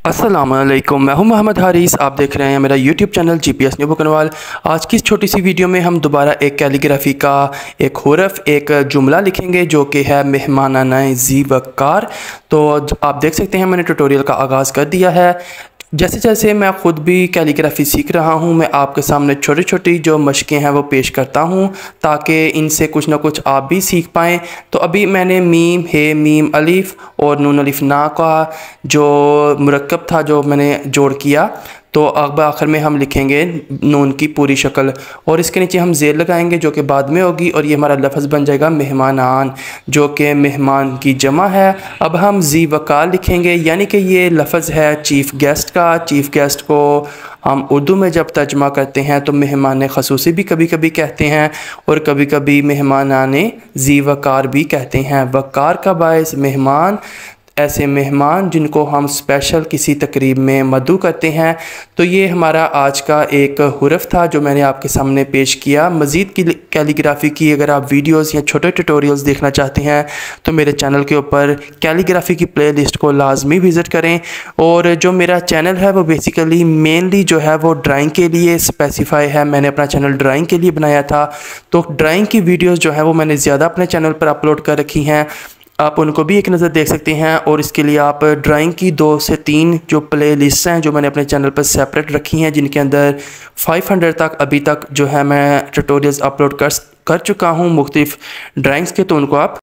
अस्सलामुअलैकुम, मैं हूं मोहम्मद हारिस। आप देख रहे हैं मेरा यूट्यूब चैनल GPS न्यू बुकनवाल। आज की इस छोटी सी वीडियो में हम दोबारा एक कैलीग्राफी का एक हुरफ एक जुमला लिखेंगे जो कि है मेहमानाना ज़ी वक़ार। तो आप देख सकते हैं मैंने ट्यूटोरियल का आगाज़ कर दिया है। जैसे जैसे मैं ख़ुद भी कैलीग्राफी सीख रहा हूँ, मैं आपके सामने छोटी छोटी जो मशक़ें हैं वो पेश करता हूँ ताकि इनसे कुछ ना कुछ आप भी सीख पाएँ। तो अभी मैंने मीम हे मीम अलिफ़ और नून अलिफ़ ना का जो मुरक्कब था जो मैंने जोड़ किया, तो अब आखिर में हम लिखेंगे नून की पूरी शक्ल और इसके नीचे हम ज़ेर लगाएंगे जो कि बाद में होगी और ये हमारा लफ्ज़ बन जाएगा मेहमानान, जो कि मेहमान की जमा है। अब हम ज़ी वक़ार लिखेंगे, यानी कि ये लफ्ज़ है चीफ़ गेस्ट का। चीफ़ गेस्ट को हम उर्दू में जब तर्जमा करते हैं तो मेहमान ख़ुसूसी भी कभी कभी कहते हैं और कभी कभी मेहमानाने ज़ी वक़ार भी कहते हैं। वक़ार का बायस मेहमान, ऐसे मेहमान जिनको हम स्पेशल किसी तकरीब में मदऊ करते हैं। तो ये हमारा आज का एक हुरफ था जो मैंने आपके सामने पेश किया। मज़ीद की कैलीग्राफी की अगर आप वीडियोस या छोटे ट्यूटोरियल्स देखना चाहते हैं तो मेरे चैनल के ऊपर कैलीग्राफी की प्लेलिस्ट को लाजमी विज़िट करें। और जो मेरा चैनल है वो बेसिकली मेनली जो है वो ड्राइंग के लिए स्पेसिफाई है। मैंने अपना चैनल ड्राइंग के लिए बनाया था, तो ड्राइंग की वीडियोज़ जो है वो मैंने ज़्यादा अपने चैनल पर अपलोड कर रखी हैं। आप उनको भी एक नज़र देख सकते हैं। और इसके लिए आप ड्राइंग की 2 से 3 जो प्ले लिस्ट हैं जो मैंने अपने चैनल पर सेपरेट रखी हैं, जिनके अंदर 500 तक अभी तक जो है मैं ट्यूटोरियल्स अपलोड कर चुका हूँ मुख्तलिफ ड्राइंग्स के, तो उनको आप